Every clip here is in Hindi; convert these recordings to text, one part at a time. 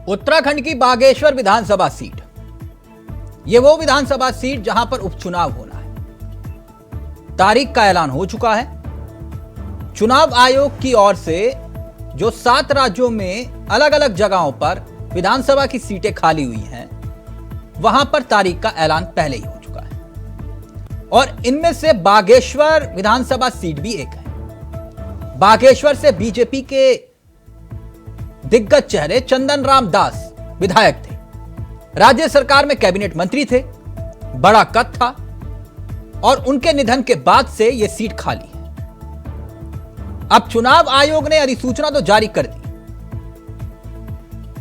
उत्तराखंड की बागेश्वर विधानसभा सीट, ये वो विधानसभा सीट जहां पर उपचुनाव होना है। तारीख का ऐलान हो चुका है। चुनाव आयोग की ओर से जो 7 राज्यों में अलग अलग जगहों पर विधानसभा की सीटें खाली हुई हैं, वहां पर तारीख का ऐलान पहले ही हो चुका है और इनमें से बागेश्वर विधानसभा सीट भी एक है। बागेश्वर से बीजेपी के दिग्गज चेहरे चंदन राम दास विधायक थे, राज्य सरकार में कैबिनेट मंत्री थे, बड़ा कद था और उनके निधन के बाद से यह सीट खाली है। अब चुनाव आयोग ने अधिसूचना तो जारी कर दी,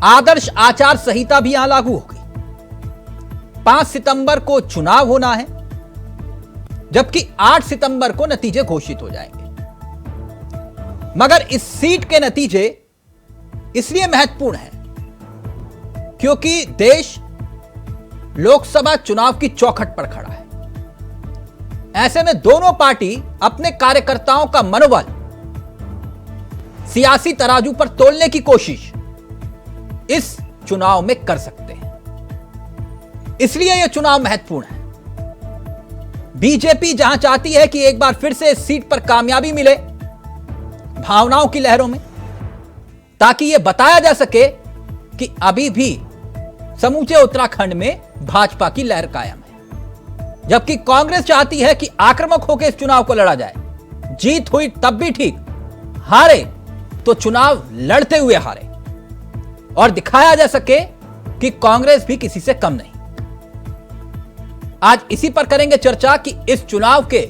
आदर्श आचार संहिता भी यहां लागू हो गई। 5 सितंबर को चुनाव होना है, जबकि 8 सितंबर को नतीजे घोषित हो जाएंगे। मगर इस सीट के नतीजे इसलिए महत्वपूर्ण है क्योंकि देश लोकसभा चुनाव की चौखट पर खड़ा है। ऐसे में दोनों पार्टी अपने कार्यकर्ताओं का मनोबल सियासी तराजू पर तोलने की कोशिश इस चुनाव में कर सकते हैं। इसलिए यह चुनाव महत्वपूर्ण है। बीजेपी जहां चाहती है कि एक बार फिर से इस सीट पर कामयाबी मिले भावनाओं की लहरों में, ताकि यह बताया जा सके कि अभी भी समूचे उत्तराखंड में भाजपा की लहर कायम है, जबकि कांग्रेस चाहती है कि आक्रामक होकर इस चुनाव को लड़ा जाए। जीत हुई तब भी ठीक, हारे तो चुनाव लड़ते हुए हारे और दिखाया जा सके कि कांग्रेस भी किसी से कम नहीं। आज इसी पर करेंगे चर्चा कि इस चुनाव के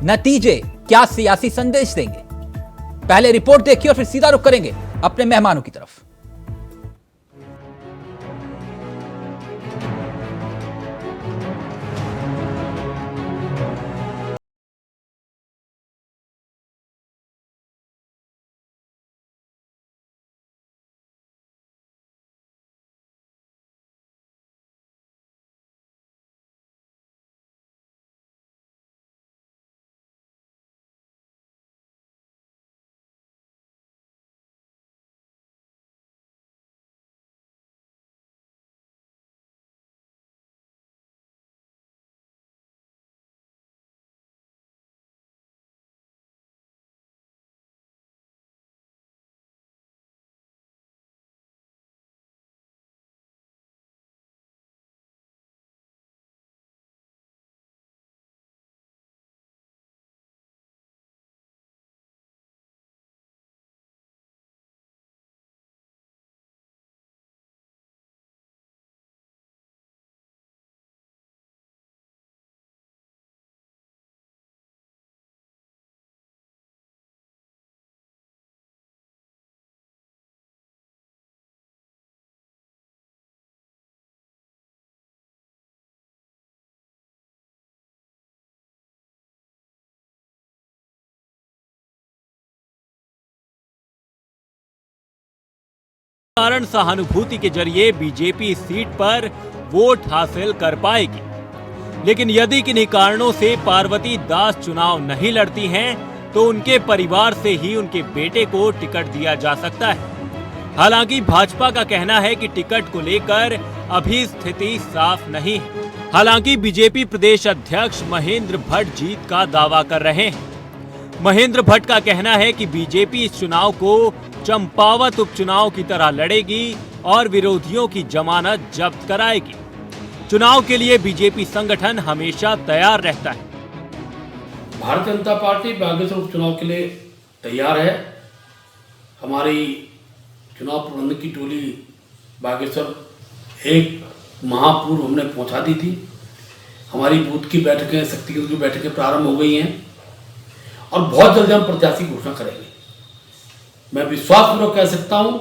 नतीजे क्या सियासी संदेश देंगे। पहले रिपोर्ट देखिए और फिर सीधा रुख करेंगे अपने मेहमानों की तरफ। कारण सहानुभूति के जरिए बीजेपी इस सीट पर वोट हासिल कर पाएगी, लेकिन यदि किन्हीं कारणों से पार्वती दास चुनाव नहीं लड़ती हैं, तो उनके परिवार से ही उनके बेटे को टिकट दिया जा सकता है। हालांकि भाजपा का कहना है कि टिकट को लेकर अभी स्थिति साफ नहीं है। हालांकि बीजेपी प्रदेश अध्यक्ष महेंद्र भट्ट जीत का दावा कर रहे हैं। महेंद्र भट्ट का कहना है कि बीजेपी इस चुनाव को चंपावत उपचुनाव की तरह लड़ेगी और विरोधियों की जमानत जब्त कराएगी। चुनाव के लिए बीजेपी संगठन हमेशा तैयार रहता है। भारतीय जनता पार्टी बागेश्वर उपचुनाव के लिए तैयार है। हमारी चुनाव प्रबंधन की टोली बागेश्वर एक माह पूर्व हमने पहुंचा दी थी। हमारी बूथ की बैठकें, शक्ति केंद्र की बैठकें प्रारंभ हो गई हैं और बहुत जल्द हम प्रत्याशी घोषणा करेंगे। मैं विश्वासपूर्वक कह सकता हूं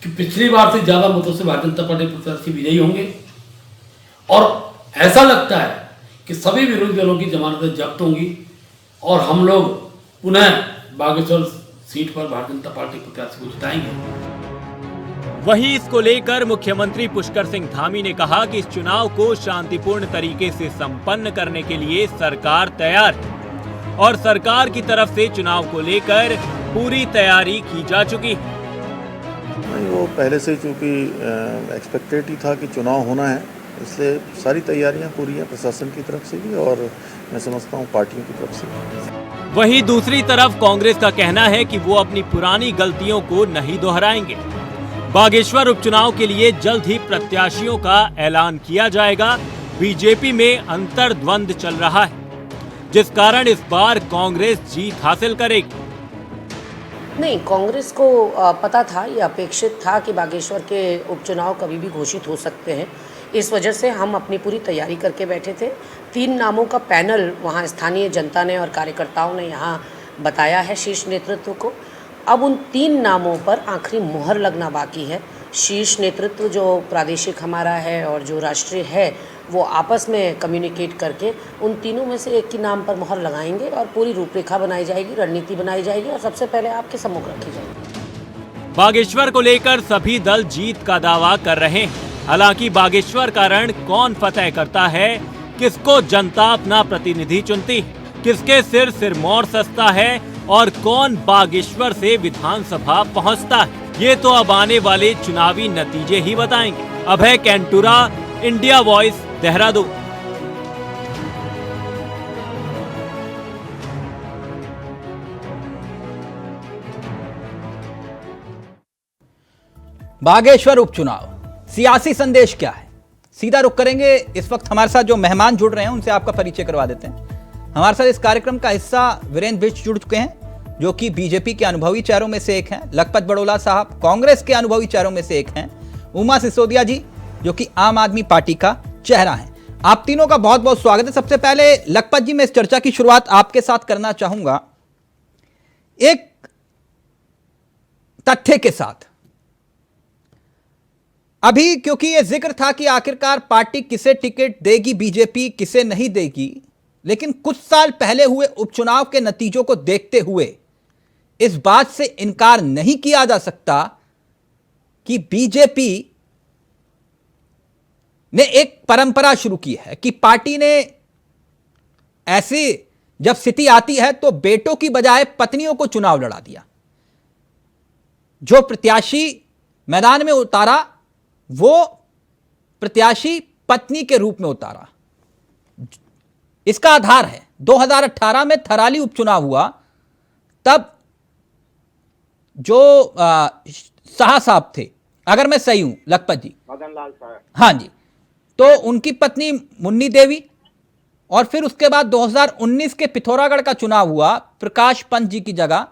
कि पिछली बार से ज्यादा मतों से भारतीय जनता पार्टी प्रत्याशी विजयी होंगे और ऐसा लगता है कि सभी विरोधी दलों की जमानतें जब्त होंगी और हम लोग पुनः बागेश्वर सीट पर भारतीय जनता पार्टी प्रत्याशी को जिताएंगे। वहीं इसको लेकर मुख्यमंत्री पुष्कर सिंह धामी ने कहा कि इस चुनाव को शांतिपूर्ण तरीके से संपन्न करने के लिए सरकार तैयार है और सरकार की तरफ से चुनाव को लेकर पूरी तैयारी की जा चुकी है। नहीं, वो पहले से चूँकि एक्सपेक्टेड ही था कि चुनाव होना है, इसलिए सारी तैयारियां पूरी हैं प्रशासन की तरफ से भी और मैं समझता हूँ पार्टियों की तरफ से भी। वहीं दूसरी तरफ कांग्रेस का कहना है कि वो अपनी पुरानी गलतियों को नहीं दोहराएंगे। बागेश्वर उपचुनाव के लिए जल्द ही प्रत्याशियों का ऐलान किया जाएगा। बीजेपी में अंतर्द्वंद चल रहा है, जिस कारण इस बार कांग्रेस जीत हासिल करेगी। नहीं, कांग्रेस को पता था, ये अपेक्षित था कि बागेश्वर के उपचुनाव कभी भी घोषित हो सकते हैं। इस वजह से हम अपनी पूरी तैयारी करके बैठे थे। 3 नामों का पैनल वहाँ स्थानीय जनता ने और कार्यकर्ताओं ने यहाँ बताया है शीर्ष नेतृत्व को। अब उन 3 नामों पर आखिरी मुहर लगना बाकी है। शीर्ष नेतृत्व जो प्रादेशिक हमारा है और जो राष्ट्रीय है, वो आपस में कम्युनिकेट करके उन तीनों में से एक के नाम पर मुहर लगाएंगे और पूरी रूपरेखा बनाई जाएगी, रणनीति बनाई जाएगी और सबसे पहले आपके सम्मुख रखी जाएगी। बागेश्वर को लेकर सभी दल जीत का दावा कर रहे हैं। हालांकि बागेश्वर का रण कौन फतह करता है, किसको जनता अपना प्रतिनिधि चुनती है, किसके सिरमौर सस्ता है और कौन बागेश्वर से विधानसभा पहुंचता है, ये तो अब आने वाले चुनावी नतीजे ही बताएंगे। अभय कैंटुरा, इंडिया वॉइस, देहरादून। बागेश्वर उपचुनाव, सियासी संदेश क्या है, सीधा रुख करेंगे। इस वक्त हमारे साथ जो मेहमान जुड़ रहे हैं उनसे आपका परिचय करवा देते हैं। हमारे साथ इस कार्यक्रम का हिस्सा वीरेंद्र बिष्ट जुड़ चुके हैं, जो कि बीजेपी के अनुभवी चेहरों में से एक हैं। लखपत बड़ौला साहब कांग्रेस के अनुभवी चेहरों में से एक हैं। उमा सिसोदिया जी, जो कि आम आदमी पार्टी का चेहरा है। आप तीनों का बहुत बहुत स्वागत है। सबसे पहले लखपत जी, मैं इस चर्चा की शुरुआत आपके साथ करना चाहूंगा एक तथ्य के साथ। अभी क्योंकि यह जिक्र था कि आखिरकार पार्टी किसे टिकट देगी, बीजेपी किसे नहीं देगी, लेकिन कुछ साल पहले हुए उपचुनाव के नतीजों को देखते हुए इस बात से इनकार नहीं किया जा सकता कि बीजेपी ने एक परंपरा शुरू की है कि पार्टी ने ऐसी जब स्थिति आती है तो बेटों की बजाय पत्नियों को चुनाव लड़ा दिया। जो प्रत्याशी मैदान में उतारा वो प्रत्याशी पत्नी के रूप में उतारा। इसका आधार है 2018 में थराली उपचुनाव हुआ, तब जो शाह साहब थे, अगर मैं सही हूं लखपत जी, मदन लाल साहब, हाँ जी, तो उनकी पत्नी मुन्नी देवी, और फिर उसके बाद 2019 के पिथौरागढ़ का चुनाव हुआ प्रकाश पंत जी की जगह।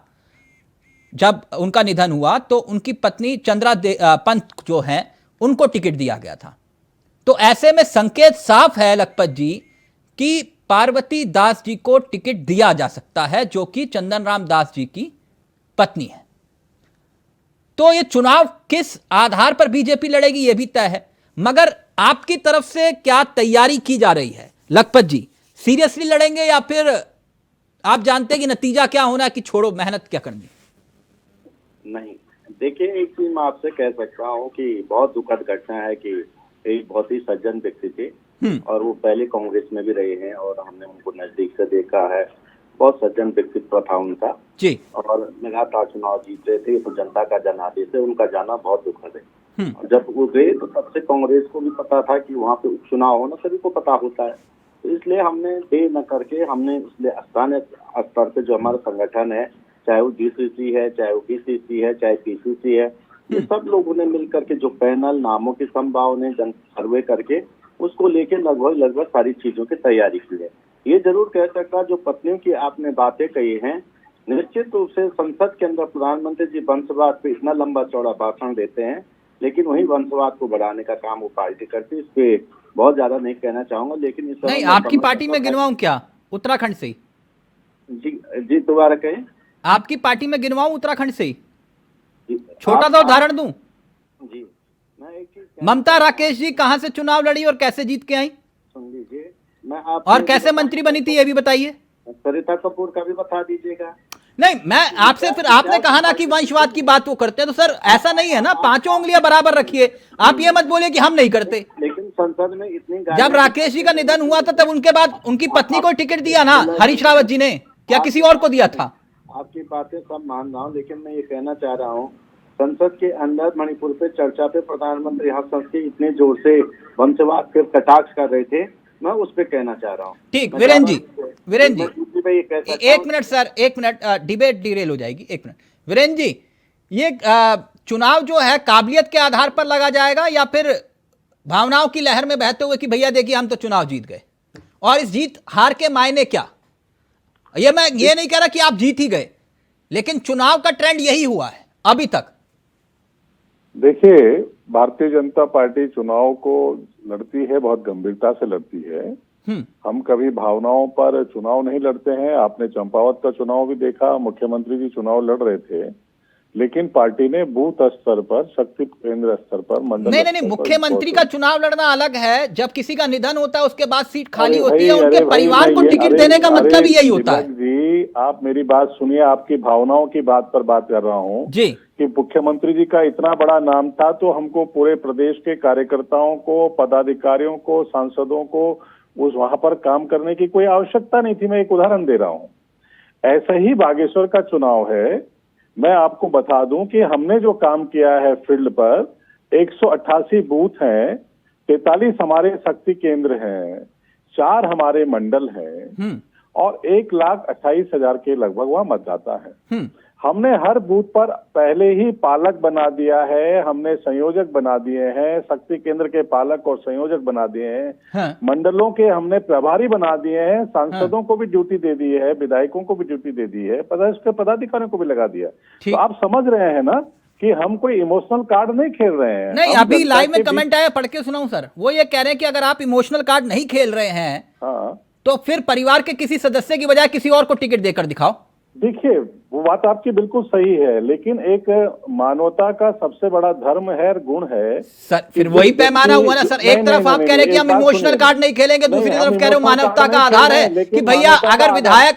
जब उनका निधन हुआ तो उनकी पत्नी चंद्रा पंत जो हैं उनको टिकट दिया गया था। तो ऐसे में संकेत साफ है लखपत जी कि पार्वती दास जी को टिकट दिया जा सकता है, जो कि चंदन राम दास जी की पत्नी है। तो ये चुनाव किस आधार पर बीजेपी लड़ेगी ये भी तय है, मगर आपकी तरफ से क्या तैयारी की जा रही है लखपत जी? सीरियसली लड़ेंगे या फिर आप जानते हैं कि नतीजा क्या होना है, कि छोड़ो मेहनत क्या करनी? नहीं, देखिए, एक चीज मैं आपसे कह सकता हूँ कि बहुत दुखद घटना है कि एक बहुत ही सज्जन व्यक्ति थे और वो पहले कांग्रेस में भी रहे हैं और हमने उनको नजदीक से देखा है। बहुत सज्जन व्यक्तित्व था उनका जी, और लगातार चुनाव जीत रहे थे, तो जनता का जनादेश है, उनका जाना बहुत दुखद है। और जब वो गए तो तब से कांग्रेस को भी पता था कि वहाँ पे उपचुनाव होना सभी को पता होता है, तो इसलिए हमने देर न करके हमने इसलिए स्थानीय स्तर पे जो हमारा संगठन है, चाहे वो DCC है, चाहे वो BCC है, चाहे PCC है, ये सब लोगों ने मिल करके जो पैनल नामों की संभाव ने जन सर्वे करके उसको लेके लगभग सारी चीजों की तैयारी की है। ये जरूर कह सकता, जो पत्नियों की आपने बातें कही हैं, निश्चित रूप से संसद के अंदर प्रधानमंत्री जी वंशवाद पे इतना लंबा चौड़ा भाषण देते हैं, लेकिन वही वंशवाद को बढ़ाने का काम वो पार्टी करती है। इस पे बहुत ज्यादा नहीं कहना चाहूंगा, लेकिन इस नहीं, आपकी पार्टी में गिनवाऊं क्या, उत्तराखंड से? जी दोबारा कहें। आपकी पार्टी में गिनवाऊं उत्तराखंड से? छोटा सा उदाहरण दूं जी, मैं एक चीज, ममता राकेश जी कहां से चुनाव लड़ी और कैसे जीत के आई? सुन लीजिए, मैं आप और कैसे मंत्री बनी थी ये भी बताइए। सरिता कपूर का भी बता दीजिएगा। नहीं, मैं आपसे, फिर आपने कहा ना कि वंशवाद की बात वो करते हैं, तो सर ऐसा नहीं है ना, पांचों उंगलियां बराबर रखिए। आप ये मत बोलिए कि हम नहीं करते। लेकिन संसद में इतनी, जब राकेश जी का निधन हुआ था तब उनके बाद उनकी पत्नी को टिकट दिया ना हरीश रावत जी ने, क्या किसी और को दिया था? आपकी बातें सब मान रहा हूँ, लेकिन मैं ये कहना चाह रहा हूँ, संसद के अंदर मणिपुर पे चर्चा पे प्रधानमंत्री हंस के इतने जोर से वंशवाद पे कटाक्ष कर रहे थे, मैं उस पे कहना चाह रहा हूँ। ठीक, वीरेंद्र जी, वीरेंद्र मैं ये कह जी, सकता एक हूं- मिनट सर, एक मिनट, डिबेट डिरेल हो जाएगी, एक मिनट। वीरेंद्र जी, ये चुनाव जो है काबिलियत के आधार पर लगा जाएगा या फिर भावनाओं की लहर में बहते हुए कि भैया देखिए हम तो चुनाव जीत गए, और इस जीत हार के मायने क्या? ये मैं ये नहीं कह रहा कि आप जीत ही गए, लेकिन चुनाव का ट्रेंड यही हुआ है अभी तक। देखिए, भारतीय जनता पार्टी चुनाव को लड़ती है, बहुत गंभीरता से लड़ती है। हम कभी भावनाओं पर चुनाव नहीं लड़ते हैं। आपने चंपावत का चुनाव भी देखा, मुख्यमंत्री जी चुनाव लड़ रहे थे, लेकिन पार्टी ने बूथ स्तर पर, शक्ति केंद्र स्तर पर, मंडल नहीं, स्तर पर मुख्यमंत्री का चुनाव लड़ना अलग है। जब किसी का निधन होता है उसके बाद सीट खाली अरे होती है, भाई, उनके अरे भाई, परिवार को मैं ये- टिकट अरे- देने का मतलब अरे ही यही होता है। तिलक जी, आप मेरी बात सुनिए, आपकी भावनाओं की बात पर बात कर रहा हूँ जी, कि मुख्यमंत्री जी का इतना बड़ा नाम था तो हमको पूरे प्रदेश के कार्यकर्ताओं को, पदाधिकारियों को, सांसदों को उस वहां पर काम करने की कोई आवश्यकता नहीं थी। मैं एक उदाहरण दे रहा हूँ। ऐसा ही बागेश्वर का चुनाव है। मैं आपको बता दूं कि हमने जो काम किया है फील्ड पर, 188 बूथ हैं, 43 हमारे शक्ति केंद्र हैं, 4 हमारे मंडल हैं और 1,28,000 के लगभग वहां मतदाता है। हमने हर बूथ पर पहले ही पालक बना दिया है, हमने संयोजक बना दिए हैं, शक्ति केंद्र के पालक और संयोजक बना दिए हैं, हाँ। मंडलों के हमने प्रभारी बना दिए हैं, सांसदों को भी ड्यूटी दे दी है, विधायकों को भी ड्यूटी दे दी है, पदाधिकारियों को भी लगा दिया। ठीक। तो आप समझ रहे हैं ना कि हम कोई इमोशनल कार्ड नहीं खेल रहे हैं। नहीं, हम अभी जनता लाइव में के बीच- कमेंट आया, पढ़ के सुनाऊं सर। वो ये कह रहे हैं कि अगर आप इमोशनल कार्ड नहीं खेल रहे हैं हाँ, तो फिर परिवार के किसी सदस्य की बजाय किसी और को टिकट देकर दिखाओ। देखिए, वो बात आपकी बिल्कुल सही है, लेकिन एक मानवता का सबसे बड़ा धर्म है, गुण है। सर फिर कि वही जो पैमाना व्यक्ति- हुआ ना सर। नहीं, एक तरफ नहीं, आप नहीं, कह रहे हैं कि एक हम बात इमोशनल सुनिए। कार्ड नहीं खेलेंगे, नहीं, दूसरी हम तरफ कह रहे हो इमोशनल मानवता कार्ड का नहीं आधार खेल रहे है हैं, लेकिन कि भैया मानवता का अगर आधार- विधायक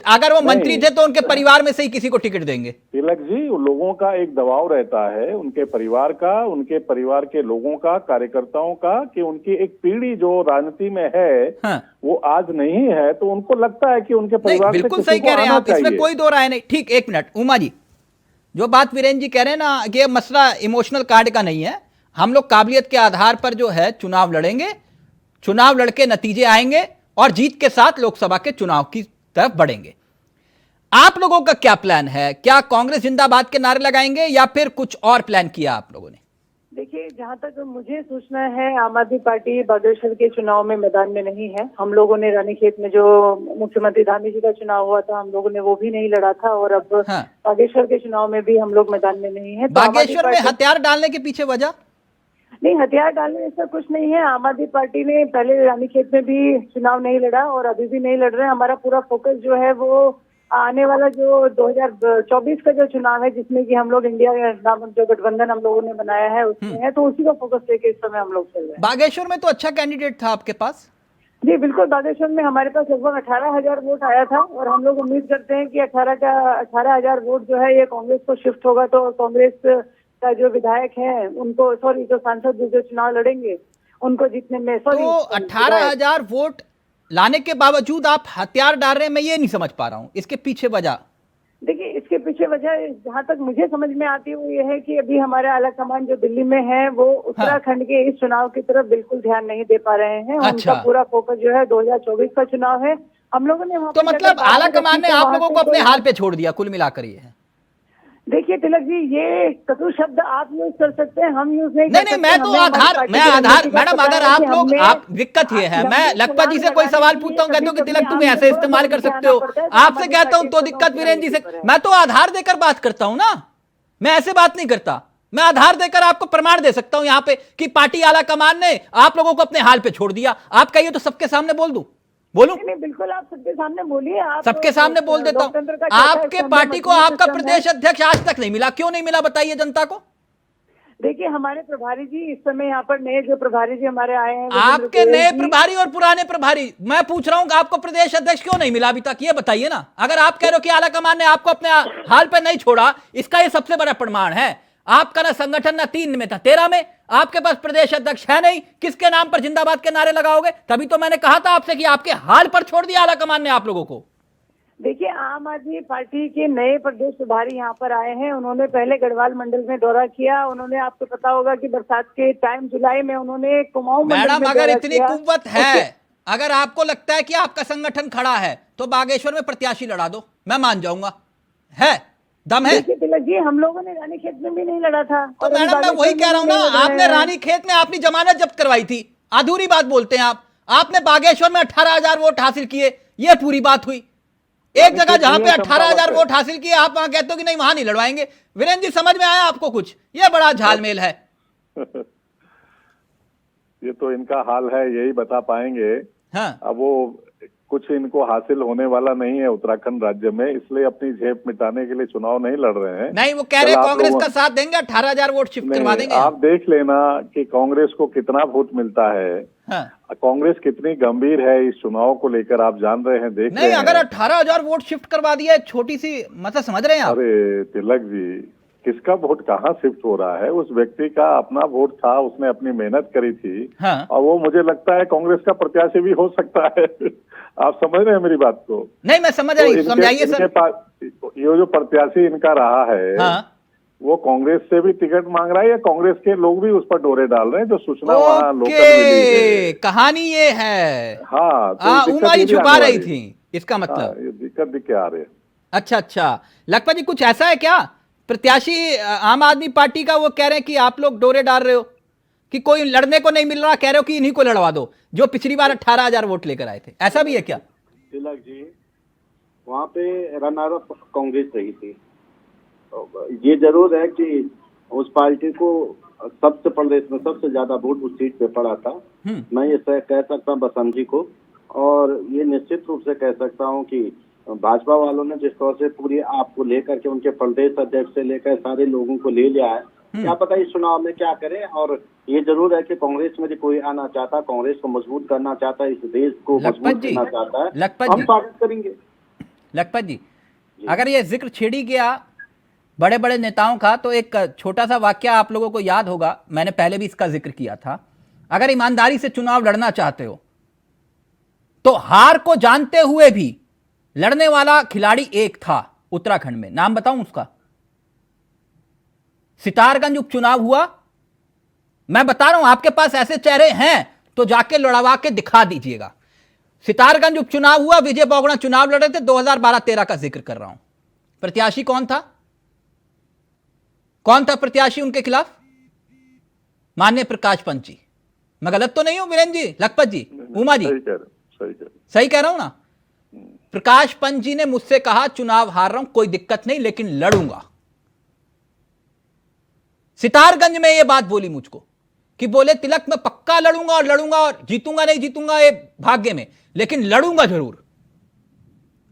अगर वो मंत्री नहीं। थे तो उनके परिवार में से ही किसी को टिकट देंगे। तिलक जी, उन लोगों का एक दबाव रहता है, उनके परिवार का, उनके परिवार के लोगों का, कार्यकर्ताओं का, कि उनकी एक पीढ़ी जो राजनीति में है हाँ। वो आज नहीं है, तो उनको लगता है कि उनके नहीं, परिवार से बिल्कुल किसी सही को कह रहे हैं आना आप, इसमें चाहिए। कोई दो राय नहीं। ठीक, एक मिनट उमा जी, जो बात वीरेंद्र जी कह रहे हैं ना कि ये मसला इमोशनल कार्ड का नहीं है। हम लोग काबिलियत के आधार पर जो है चुनाव लड़ेंगे, चुनाव लड़के नतीजे आएंगे और जीत के साथ लोकसभा के चुनाव की तरफ बढ़ेंगे। आप लोगों का क्या प्लान है? क्या कांग्रेस जिंदाबाद के नारे लगाएंगे या फिर कुछ और प्लान किया आप लोगों ने? देखिए, जहाँ तक मुझे सूचना है, आम आदमी पार्टी बागेश्वर के चुनाव में मैदान में नहीं है। हम लोगों ने रानीखेत में जो मुख्यमंत्री धामी जी का चुनाव हुआ था, हम लोगों ने वो भी नहीं लड़ा था, और अब हाँ। बागेश्वर के चुनाव में भी हम लोग मैदान में नहीं है। तो आम आदमी बागेश्वर में पार्टी- हथियार डालने के पीछे वजह? नहीं, हथियार डालने ऐसा कुछ नहीं है। आम आदमी पार्टी ने पहले रानीखेत में भी चुनाव नहीं लड़ा और अभी भी नहीं लड़ रहे हैं। हमारा पूरा फोकस जो है वो आने वाला जो 2024 का जो चुनाव है, जिसमें कि हम लोग इंडिया नामक जो गठबंधन हम लोगों ने बनाया है उसमें है, तो उसी का फोकस लेके इस समय हम लोग चल रहे हैं। बागेश्वर में तो अच्छा कैंडिडेट था आपके पास। जी बिल्कुल, बागेश्वर में हमारे पास लगभग 18,000 वोट आया था और हम लोग उम्मीद करते हैं कि 18,000 वोट जो है ये कांग्रेस को शिफ्ट होगा, तो कांग्रेस का जो विधायक है उनको, सॉरी, जो सांसद जो चुनाव लड़ेंगे उनको जीतने में, तो 18,000 वोट लाने के बावजूद आप हथियार डाल रहे हैं, मैं ये नहीं समझ पा रहा हूं इसके पीछे वजह। देखिए, इसके पीछे वजह जहाँ तक मुझे समझ में आती है वो ये है कि अभी हमारे आला कमान जो दिल्ली में है वो उत्तराखंड के इस चुनाव की तरफ बिल्कुल ध्यान नहीं दे पा रहे हैं। अच्छा। उनका पूरा फोकस जो है 2024 का चुनाव है। हम लोगों ने वहाँ तो पे मतलब जाकर आला बाहर कमान ने रखी, तो आप वहाँ लोगों से को अपने कोई- हाल पे छोड़ दिया, कुल मिलाकर ये है। देखिए तिलक जी, ये कटु शब्द आप यूज कर सकते हैं, हम यूज नहीं कर नहीं सकते। मैं तो हमें हमारी आधार पार्टी मैं की आधार रणनीति का मैडम, पता अगर है आप कि लोग हमने- आप दिक्कत ये है, मैं लखपत जी से कोई सवाल पूछता हूँ कहते हो कि तिलक तुम ऐसे इस्तेमाल कर सकते हो, आपसे कहता हूँ तो दिक्कत वीरेंद्र जी से। मैं तो आधार देकर बात करता हूँ ना, मैं ऐसे बात नहीं करता। मैं आधार देकर आपको प्रमाण दे सकता हूं यहाँ पे कि पार्टी आला कमान ने आप लोगों को अपने हाल पे छोड़ दिया। आप कहिए तो सबके सामने बोल दूं, बोलूं? नहीं, बिल्कुल आप सबके सामने बोलिए। आप सबके सामने बोल देता हूं। लोकतंत्र का चौथा आपके स्तंभ पार्टी को मजबूत आपका सिस्टम है। प्रदेश अध्यक्ष आज तक नहीं मिला, क्यों नहीं मिला बताइए जनता को। देखिए, हमारे प्रभारी जी इस समय यहाँ पर नए जो प्रभारी जी हमारे आए हैं, आपके नए प्रभारी और पुराने प्रभारी, मैं पूछ रहा हूं कि आपको प्रदेश अध्यक्ष क्यों नहीं मिला अभी तक, ये बताइए ना। अगर आप कह रहे हो कि आला कमान ने आपको अपने हाल पे नहीं छोड़ा, इसका ये सबसे बड़ा प्रमाण है। आपका ना संगठन ना 3 में था 13 में, आपके पास प्रदेश अध्यक्ष है नहीं, किसके नाम पर जिंदाबाद के नारे लगाओगे? तभी तो मैंने कहा था आपसे कि आपके हाल पर छोड़ दिया आला कमान ने आप लोगों को। देखिए, आम आदमी पार्टी के नए प्रदेश प्रभारी यहाँ पर आए हैं। उन्होंने पहले गढ़वाल मंडल में दौरा किया। उन्होंने, आपको पता होगा कि बरसात के टाइम जुलाई में उन्होंने कुमाऊं मंडल मैडम में अगर दौरा इतनी किया। कुव्वत है, अगर आपको लगता है कि आपका संगठन खड़ा है तो बागेश्वर में प्रत्याशी लड़ा दो, मैं मान जाऊंगा। है दम है। देखिए तिलक जी, हम लोगों ने रानीखेत में भी नहीं लड़ा था। तो और अभी मैडम मैं बागेश्वर वही में कह रहा हूं भी ना, नहीं लड़ रहे आपने हैं। रानीखेत में अपनी जमानत जब्त करवाई थी, अधूरी बात बोलते हैं आप। आपने बागेश्वर में 18,000 वोट हासिल किए, ये पूरी बात हुई। एक जगह जहां पे 18,000 वोट हासिल किए, आप वहां कहते हो कि नहीं वहां नहीं लड़वाएंगे। वीरेंद्र जी, समझ में आया आपको कुछ? ये बड़ा झालमेल है। ये तो इनका हाल है, यही बता पाएंगे। हाँ। अब वो कुछ इनको हासिल होने वाला नहीं है उत्तराखंड राज्य में, इसलिए अपनी झेप मिटाने के लिए चुनाव नहीं लड़ रहे हैं। नहीं, वो कह रहे कल आप कांग्रेस लोग- का साथ देंगे, 18,000 वोट शिफ्ट करवा देंगे। आप देख लेना कि कांग्रेस को कितना वोट मिलता है। हाँ। कांग्रेस कितनी गंभीर है इस चुनाव को लेकर, आप जान रहे हैं, देख नहीं, रहे हैं। अगर 18,000 वोट शिफ्ट करवा दिया, छोटी सी मतलब, समझ रहे हैं आप? अरे तिलक जी, किसका वोट कहाँ शिफ्ट हो रहा है? उस व्यक्ति का अपना वोट था, उसने अपनी मेहनत करी थी। हाँ। और वो मुझे लगता है कांग्रेस का प्रत्याशी भी हो सकता है। आप समझ रहे हैं मेरी बात को? नहीं, मैं समझ रही हूं, समझाइए सर। इनके पास ये जो प्रत्याशी इनका रहा है, हाँ। वो कांग्रेस से भी टिकट मांग रहा है, या कांग्रेस के लोग भी उस पर डोरे डाल रहे हैं, जो सूचना वहाँ लोकल मिली है। कहानी ये है। हाँ, तो दिक्कत उमा जी ये भी छुपा आने रही वाली है। थी, इसका मतलब। हाँ, ये दिक्कत दिख के आ रही है। अच्छा अच्छा, लखपत जी कुछ ऐसा है क्या? प्रत्याशी आम आदमी पार्टी का वो कह रहे हैं कि आप लोग डोरे डाल रहे हो कि कोई लड़ने को नहीं मिल रहा, कह रहे हो कि इन्हीं को लड़वा दो जो पिछली बार 18,000 वोट लेकर आए थे, ऐसा भी है क्या? तिलक जी, वहाँ पे रनर अप कांग्रेस रही थी। ये जरूर है कि उस पार्टी को सबसे प्रदेश में सबसे ज्यादा वोट उस सीट पे पड़ा था। मैं ये कह सकता हूँ बसंत जी को, और ये निश्चित रूप से कह सकता हूँ कि भाजपा वालों ने जिस तरह से पूरी आपको लेकर के, उनके प्रदेश अध्यक्ष से लेकर सारे लोगों को ले लिया है, क्या पता इस चुनाव में क्या करें। और ये जरूर है कि कांग्रेस में जो कोई आना चाहता, कांग्रेस को मजबूत करना चाहता है, इस देश को मजबूत करना चाहता है, हम स्वागत करेंगे। लखपत जी, अगर ये जिक्र छेड़ी गया बड़े बड़े नेताओं का, तो एक छोटा सा वाक्य आप लोगों को याद होगा, मैंने पहले भी इसका जिक्र किया था। अगर ईमानदारी से चुनाव लड़ना चाहते हो तो हार को जानते हुए भी लड़ने वाला खिलाड़ी एक था उत्तराखंड में, नाम बताऊं उसका? सितारगंज उपचुनाव हुआ, मैं बता रहा हूं, आपके पास ऐसे चेहरे हैं तो जाके लड़वा के दिखा दीजिएगा। सितारगंज उपचुनाव हुआ, विजय बोगड़ा चुनाव लड़े थे, 2012-13 का जिक्र कर रहा हूं। प्रत्याशी कौन था? कौन था प्रत्याशी उनके खिलाफ? माननीय प्रकाश पंत जी। मैं गलत तो नहीं हूं वीरेंद्र जी, लखपत जी, उमा जी? सही कह रहा हूं ना? प्रकाश पंत जी ने मुझसे कहा चुनाव हार रहा हूं, कोई दिक्कत नहीं, लेकिन लड़ूंगा। सितारगंज में यह बात बोली मुझको कि बोले तिलक मैं पक्का लड़ूंगा, और लड़ूंगा, और जीतूंगा नहीं जीतूंगा ये भाग्य में, लेकिन लड़ूंगा जरूर।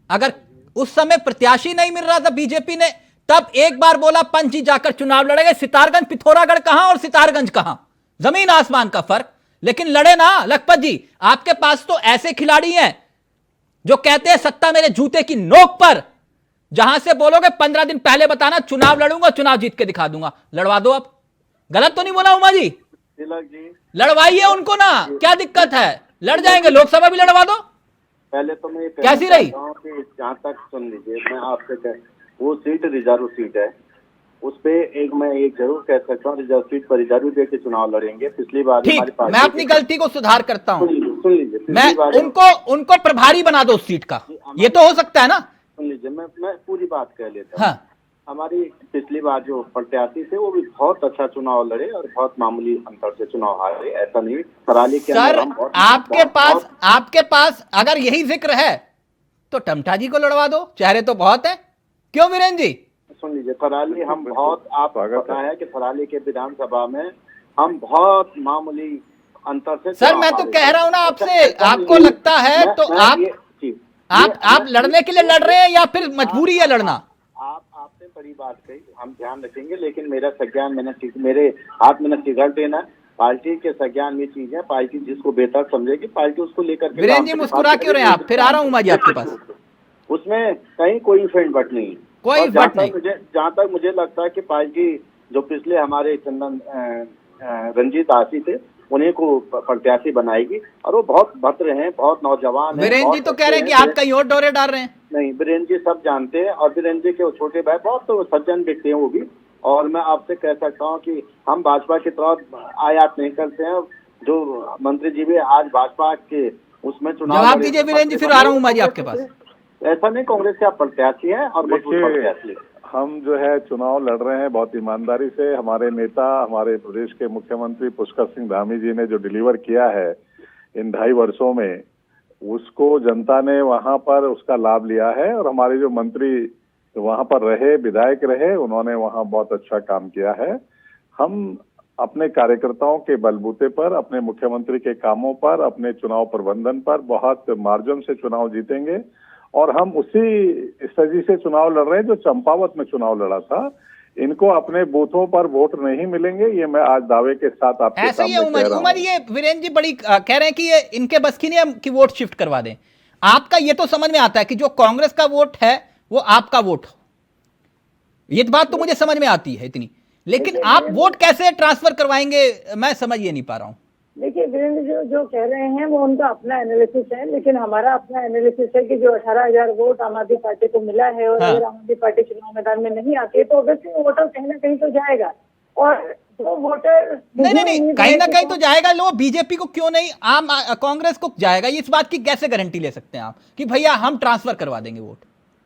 अगर उस समय प्रत्याशी नहीं मिल रहा था बीजेपी ने, तब एक बार बोला पंत जी जाकर चुनाव लड़ेंगे। सितारगंज, पिथौरागढ़ कहां और सितारगंज कहां, जमीन आसमान का फर्क, लेकिन लड़े ना। लखपत जी, आपके पास तो ऐसे खिलाड़ी हैं जो कहते हैं सत्ता मेरे जूते की नोक पर, जहां से बोलोगे 15 दिन पहले बताना चुनाव लड़ूंगा, चुनाव जीत के दिखा दूंगा। लड़वा दो आप। गलत तो नहीं बोला उमा जी? तिलक जी, लड़वाइए उनको ना, क्या दिक्कत है? लड़ जाएंगे, लोकसभा भी लड़वा दो। पहले तो मैं कैसी रही? जहाँ तक सुन लीजिए, मैं आपसे वो सीट रिजर्व सीट है, उस पे मैं एक जरूर कह सकता हूँ, रिजर्व सीट पर रिजर्व दे के चुनाव लड़ेंगे। पिछली बार ठीक, मैं अपनी गलती को सुधार करता हूँ। सुन लीजिए, मैं उनको प्रभारी बना दो उस सीट का, ये तो हो सकता है ना? सुन लीजिए, मैं पूरी बात कह लेता हूँ। हाँ। हमारी पिछली बार जो प्रत्याशी थे वो भी बहुत अच्छा चुनाव लड़े और बहुत मामूली अंतर से चुनाव हारे, ऐसा नहीं। कराली के सर, अंदर आपके पास अगर यही जिक्र है तो टमटा जी को लड़वा दो, चेहरे तो बहुत है। क्यों वीरेंद्र जी? सुन लीजिए, कराली हम बहुत, आप पता है कि कराली के विधानसभा में हम बहुत मामूली अंतर से। सर मैं तो कह रहा हूं ना आपसे, आपको लगता है तो आप लड़ने के लिए लड़ रहे हैं या फिर मजबूरी है लड़ना? आपने बड़ी बात कही, हम ध्यान रखेंगे, लेकिन मेरा संज्ञान मेरे हाथ में न सिगरेट देना। पार्टी के संज्ञान में चीज है, पार्टी जिसको बेहतर समझेगी पार्टी उसको लेकर के। वीरेंद्र जी मुस्कुरा क्यों रहे हैं आप? फिर आ रहा हूं मैं जी आपके पास। उसमें कहीं कोई फेंट बट नहीं, कोई बट नहीं। जहाँ तक मुझे लगता है कि पार्टी जो पिछले हमारे चंदन रंजीत आशी थे, उन्हीं को प्रत्याशी बनाएगी। और वो बहुत भद्र हैं, बहुत नौजवान हैं। वीरेंद्र जी तो कह रहे हैं कि आप कहीं और डोरे डाल रहे हैं। नहीं, वीरेंद्र जी सब जानते हैं, और वीरेंद्र जी के वो छोटे भाई बहुत तो सज्जन व्यक्ति हैं वो भी। और मैं आपसे कह सकता हूँ कि हम भाजपा की तरफ आयात नहीं करते हैं। जो मंत्री जी भी आज भाजपा के उसमें चुनाव जवाब दीजिए वीरेंद्र जी, फिर आ रहा हूँ उमा जी आपके पास। ऐसा नहीं, कांग्रेस के आप प्रत्याशी हैं और मजबूत प्रत्याशी। हम जो है चुनाव लड़ रहे हैं बहुत ईमानदारी से। हमारे नेता, हमारे प्रदेश के मुख्यमंत्री पुष्कर सिंह धामी जी ने जो डिलीवर किया है इन 2.5 वर्षों में, उसको जनता ने वहां पर उसका लाभ लिया है। और हमारे जो मंत्री वहां पर रहे, विधायक रहे, उन्होंने वहां बहुत अच्छा काम किया है। हम अपने कार्यकर्ताओं के बलबूते पर, अपने मुख्यमंत्री के कामों पर, अपने चुनाव प्रबंधन पर बहुत मार्जिन से चुनाव जीतेंगे। और हम उसी स्थिति से चुनाव लड़ रहे हैं जो चंपावत में चुनाव लड़ा था। इनको अपने बूथों पर वोट नहीं मिलेंगे, ये मैं आज दावे के साथ आपके ऐसे ही है सामने कह रहा उमर, हूं। ये वीरेंद्र जी बड़ी कह रहे हैं कि ये इनके बस की नहीं है कि वोट शिफ्ट करवा दें। आपका ये तो समझ में आता है कि जो कांग्रेस का वोट है वो आपका वोट हो, ये बात तो मुझे समझ में आती है इतनी, लेकिन आप वोट कैसे ट्रांसफर करवाएंगे मैं समझ ये नहीं पा रहा हूं। देखिए वीरेंद्र जो कह रहे हैं वो उनका अपना एनालिसिस है, लेकिन हमारा अपना एनालिसिस है कि जो 18,000 वोट आम आदमी पार्टी को मिला है, और अगर आम आदमी पार्टी चुनाव मैदान में नहीं आती है तो ऑब्वियसली वो वोटर कहीं ना कहीं तो जाएगा। और जो वोटर नहीं कहीं ना कहीं तो जाएगा। लो बीजेपी को क्यों नहीं, आम कांग्रेस को जाएगा। इस बात की कैसे गारंटी ले सकते हैं आप कि भैया हम ट्रांसफर करवा देंगे वोट?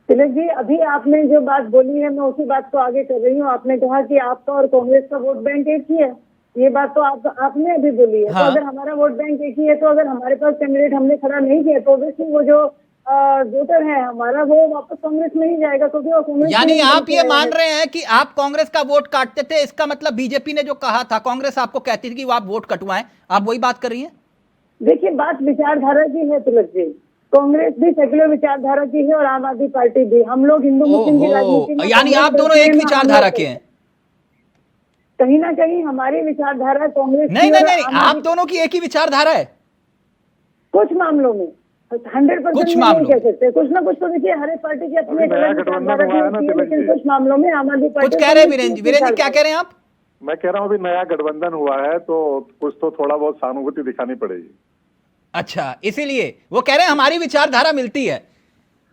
तिलक जी, अभी आपने जो बात बोली है मैं उसी बात को आगे कर रही हूँ। आपने कहा कि आपका और कांग्रेस का वोट बैंक एक ही है, ये बात तो आपने अभी बोली है। हाँ। तो अगर हमारा वोट बैंक एक ही है तो अगर हमारे पास कैंडिडेट हमने खड़ा नहीं किया तो ऑब्वियसली वो जो वोटर है हमारा वो वापस कांग्रेस में ही जाएगा, क्योंकि वो कांग्रेस। यानी आप ये मान रहे हैं कि आप कांग्रेस का वोट काटते थे, इसका मतलब बीजेपी ने जो कहा था, कांग्रेस आपको कहती थी कि वो आप वोट कटवाएं, आप वही बात कर रही हैं? देखिए, बात विचारधारा की है तिलक जी। कांग्रेस भी सेक्युलर विचारधारा की है और आम आदमी पार्टी भी। हम लोग हिंदू मुस्लिम की राजनीति में, यानी आप दोनों एक विचारधारा के हैं? कहीं ना कहीं हमारी विचारधारा कांग्रेस नहीं, आप दोनों की एक ही विचारधारा है कुछ मामलों में। 100% कुछ नहीं कह सकते, कुछ ना कुछ तो देखिए हर एक पार्टी की अपनी विचारधारा होती है, लेकिन कुछ मामलों में आम आदमी पार्टी। कुछ कह रहे हैं वीरेंद्र जी, क्या कह रहे हैं आप? मैं कह रहा हूँ अभी नया गठबंधन हुआ है तो कुछ तो थोड़ा बहुत सहानुभूति दिखानी पड़ेगी। अच्छा, इसीलिए वो कह रहे हैं हमारी विचारधारा मिलती है।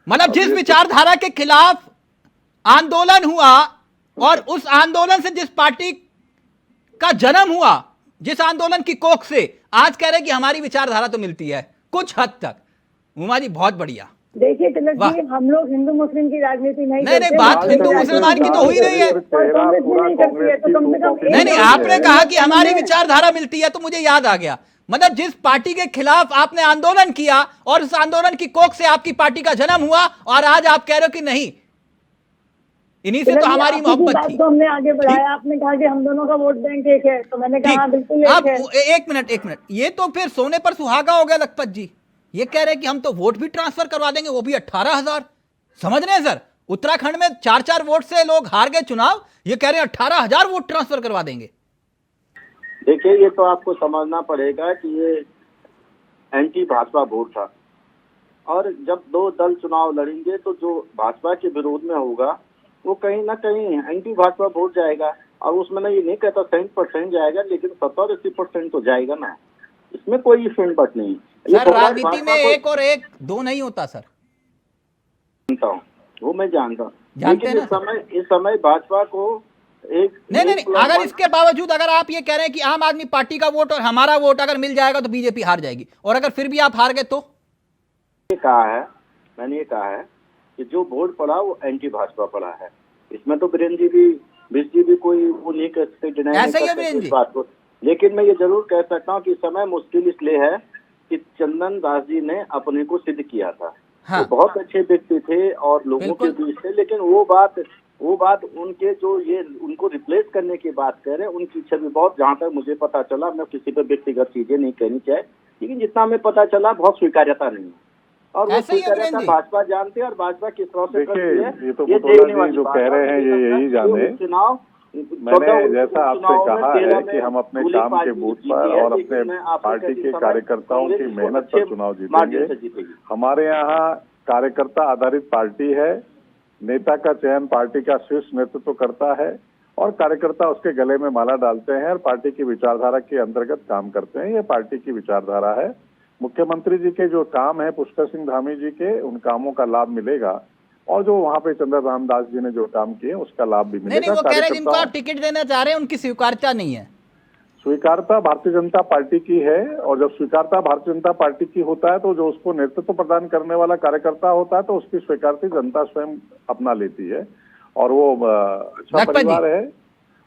मतलब जिस विचारधारा के खिलाफ आंदोलन हुआ और उस आंदोलन से जिस पार्टी का जन्म हुआ, जिस आंदोलन की कोख से, आज कह रहे हैं कि हमारी विचारधारा तो मिलती है कुछ हद तक। उमा जी बहुत बढ़िया। देखिए तिलक जी, हम लोग हिंदू मुस्लिम की राजनीति नहीं नहीं, बात हिंदू मुसलमान की तो हुई नहीं है। नहीं, आपने कहा कि हमारी विचारधारा मिलती है तो मुझे याद आ गया। मतलब जिस पार्टी के खिलाफ आपने आंदोलन किया और उस आंदोलन की कोख से आपकी पार्टी का जन्म हुआ, और आज आप कह रहे हो कि नहीं, इन्हीं से तो हमारी मोहब्बत थी। तो हमने आगे बढ़ाया, आपने कहा कि हम दोनों का वोट बैंक एक है, तो मैंने कहा बिल्कुल अब एक मिनट, ये तो फिर सोने पर सुहागा हो गया लखपत जी। ये कह रहे हैं कि हम तो वोट भी ट्रांसफर करवा देंगे, वो भी 18,000। समझ रहे हैं सर, उत्तराखंड में 4-4 वोट से लोग हार गए चुनाव, ये कह रहे हैं 18,000 वोट ट्रांसफर करवा देंगे। देखिए, ये तो आपको समझना पड़ेगा कि ये एंटी भाजपा वोट था, और जब दो दल चुनाव लड़ेंगे तो जो भाजपा के विरोध में होगा वो कहीं ना कहीं एंटी भाजपा वोट जाएगा। और उसमें ना ये नहीं कहता 100% जाएगा, लेकिन 70-80% तो जाएगा ना, इसमें कोई फिल्म बट नहीं। सर राजनीति में 1 और 1 2 नहीं होता सर, जानता हूँ, वो मैं जानता हूँ, लेकिन इस समय भाजपा को एक नहीं, अगर इसके बावजूद अगर आप ये कह रहे हैं कि आम आदमी पार्टी का वोट और हमारा वोट अगर मिल जाएगा तो बीजेपी हार जाएगी, और अगर फिर भी आप हार गए तो? मैंने ये कहा है कि जो वोट पड़ा वो एंटी भाजपा पड़ा है। इसमें तो वीरेंद्र जी भी कोई वो नहीं कर सकते, डिनाई नहीं कर सकते इस बात को। लेकिन मैं ये जरूर कह सकता हूँ कि समय मुश्किल इसलिए है कि चंदन दास जी ने अपने को सिद्ध किया था। हाँ। तो बहुत अच्छे व्यक्ति थे और लोगों के बीच थे, लेकिन वो बात उनके जो ये उनको रिप्लेस करने की बात कर रहे हैं, उनकी छवि बहुत, जहाँ तक मुझे पता चला, मैं किसी पे व्यक्तिगत चीजें नहीं कहनी चाहिए, लेकिन जितना हमें पता चला बहुत स्वीकार्यता नहीं है। और वो स्वीकार्यता भाजपा जानते हैं और भाजपा किस तरह से करती है, ये देखने वाली जो कह रहे हैं ये यही जाने। चुनाव मैंने जैसा आपसे कहा है कि हम अपने काम के बूथ पर और अपने पार्टी के कार्यकर्ताओं की मेहनत पर चुनाव जीतेंगे। हमारे यहाँ कार्यकर्ता आधारित पार्टी है, नेता का चयन पार्टी का शीर्ष नेतृत्व करता है, और कार्यकर्ता उसके गले में माला डालते हैं और पार्टी की विचारधारा के अंतर्गत काम करते हैं। ये पार्टी की विचारधारा है। मुख्यमंत्री जी के जो काम है पुष्कर सिंह धामी जी के, उन कामों का लाभ मिलेगा और जो वहां पे चंद्रराम दास जी ने जो काम किए उसका लाभ भी मिलेगा। नहीं, वो कह रहे हैं जिनको आप टिकट देना चाह रहे हैं उनकी स्वीकार्यता नहीं है। स्वीकारता भारतीय जनता पार्टी की है और जब स्वीकारता भारतीय जनता पार्टी की होता है तो जो उसको नेतृत्व प्रदान करने वाला कार्यकर्ता होता है तो उसकी स्वीकारती जनता स्वयं अपना लेती है और वो अच्छा परिवार है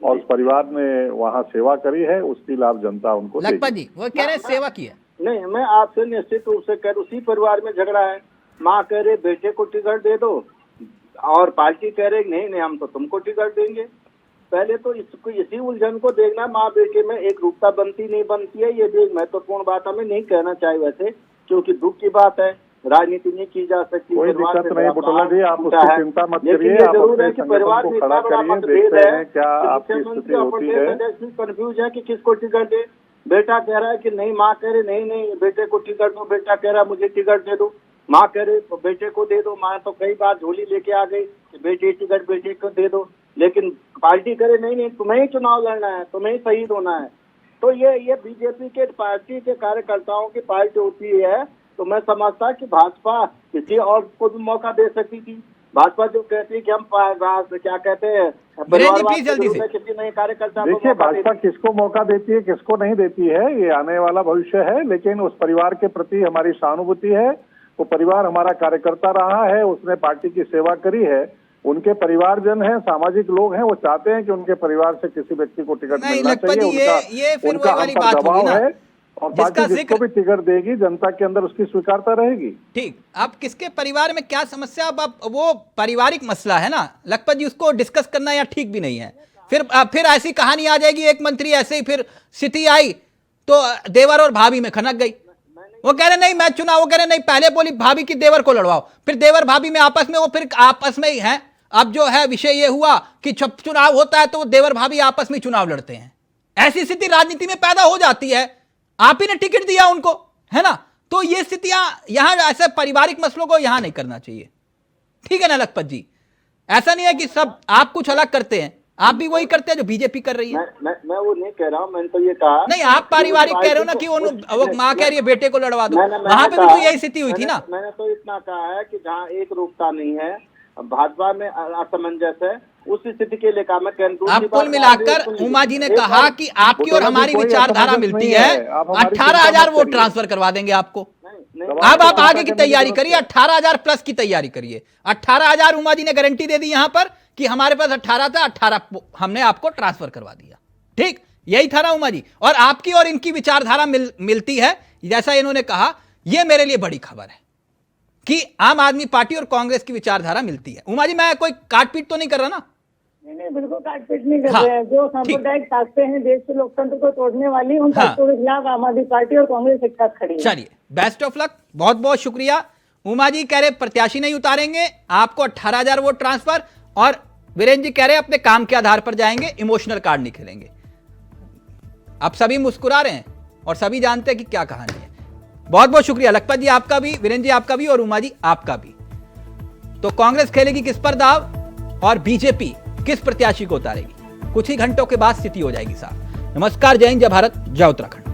और उस परिवार ने वहाँ सेवा करी है, उसकी लाभ जनता उनको देगी। लखपत जी वो कह रहे हैं सेवा की है। नहीं, मैं आपसे निश्चित रूप से कह रहा हूं, उसी परिवार में झगड़ा है। माँ कह रहे बेटे को टिकट दे दो और पार्टी कह रहे नहीं हम तो तुमको टिकट देंगे। पहले तो इसी उलझन को देखना, माँ बेटे में एक रूपता बनती नहीं बनती है, ये भी एक महत्वपूर्ण बात हमें नहीं कहना चाहिए वैसे, क्योंकि दुख की बात है, राजनीति नहीं की जा सकती। कोई दिक्कत नहीं बुटोला जी, आप उसकी चिंता मत करिए, आप अपने संगठन को खड़ा करिए, देखते हैं क्या आपकी स्थिति होती है। कंफ्यूज है कि किसको टिकट दे। बेटा कह रहा है कि नहीं, माँ कह रहे नहीं बेटे को टिकट दो, बेटा कह रहा है मुझे टिकट दे दो, माँ कह रहे तो बेटे को दे दो। माँ तो कई बार झोली लेके आ गई कि बेटे टिकट बेटे को दे दो, लेकिन पार्टी करे नहीं तुम्हें ही चुनाव लड़ना है, तुम्हें ही शहीद होना है। तो ये बीजेपी के पार्टी के कार्यकर्ताओं की पार्टी होती है। तो मैं समझता कि भाजपा किसी और को भी मौका दे सकती थी। भाजपा जो कहती है कि हम क्या कहते हैं किसी नए कार्यकर्ता। देखिए भाजपा किसको मौका देती है किसको नहीं देती है ये आने वाला भविष्य है, लेकिन उस परिवार के प्रति हमारी सहानुभूति है। वो परिवार हमारा कार्यकर्ता रहा है, उसने पार्टी की सेवा करी है, उनके परिवारजन हैं, सामाजिक लोग हैं, वो चाहते हैं कि उनके परिवार से किसी व्यक्ति को टिकट मिलना चाहिए। उनका हम पर दबाव है और पार्टी जिसको भी टिकट देगी जनता के अंदर उसकी स्वीकारता रहेगी। ठीक, आप किसके परिवार में क्या समस्या, अब वो पारिवारिक मसला है ना लखपत जी, उसको डिस्कस करना या ठीक भी नहीं है। फिर ऐसी कहानी आ जाएगी, एक मंत्री ऐसे ही फिर स्थिति आई तो देवर और भाभी में खनक गई। वो कह रहे नहीं मैं चुनाव, वो कह रहे नहीं पहले बोली भाभी की देवर को लड़वाओ, फिर देवर भाभी में आपस में वो फिर आपस में ही है। अब जो है विषय ये हुआ कि जब चुनाव होता है तो वो देवर भाभी आपस में चुनाव लड़ते हैं। ऐसी स्थिति राजनीति में पैदा हो जाती है। आप ही ने टिकट दिया उनको, है ना। तो ये स्थितियां यहां ऐसे पारिवारिक मसलों को यहां नहीं करना चाहिए, ठीक है ना लखपत जी। ऐसा नहीं है कि सब आप कुछ अलग करते हैं, आप भी वही करते हैं जो बीजेपी कर रही है। मैं वो नहीं कह रहा हूं, मैंने तो ये कहा नहीं, आप पारिवारिक कह रहे हो ना कि वो माँ कह रही है बेटे को लड़वा दो, वहां पे भी तो यही स्थिति हुई थी ना। मैंने तो इतना कहा है कि जहाँ एक रूपता नहीं है, भाजपा में असमंजस है, उस स्थिति के लिए कहा मैं अब कुल मिलाकर उमा जी ने कहा कि आपकी और हमारी विचारधारा मिलती है, 18,000 वोट ट्रांसफर करवा देंगे आपको। अब आप आगे की तैयारी करिए, 18,000 प्लस की तैयारी करिए। 18,000 उमा जी ने गारंटी दे दी यहां पर कि हमारे पास 18 था, 18 हमने आपको ट्रांसफर करवा दिया। ठीक, यही था ना उमा जी। और आपकी और इनकी विचारधारा मिलती है, जैसा इन्होंने कहा। यह मेरे लिए बड़ी खबर है कि आम आदमी पार्टी और कांग्रेस की विचारधारा मिलती है। उमा जी मैं कोई काटपीट तो नहीं कर रहा ना? नहीं, बिल्कुल काटपीट नहीं कर रहे हैं। जो सांप्रदायिक ताकतें हैं देश के लोकतंत्र को तोड़ने वाली, उन ताकतों के खिलाफ आम आदमी पार्टी और कांग्रेस एक साथ खड़ी है। चलिए, बेस्ट ऑफ लक, बहुत बहुत शुक्रिया। उमा जी कह रहे प्रत्याशी नहीं उतारेंगे, आपको 18,000 वोट ट्रांसफर, और वीरेंद्र जी कह रहे अपने काम के आधार पर जाएंगे, इमोशनल कार्ड नहीं खेलेंगे। अब सभी मुस्कुरा रहे हैं और सभी जानते हैं कि क्या कहानी है। बहुत बहुत शुक्रिया लखपत जी आपका भी, वीरेंद्र जी आपका भी, और उमा जी आपका भी। तो कांग्रेस खेलेगी किस पर दाव और बीजेपी किस प्रत्याशी को उतारेगी, कुछ ही घंटों के बाद स्थिति हो जाएगी साफ। नमस्कार, जय हिंद, जय भारत, जय उत्तराखंड।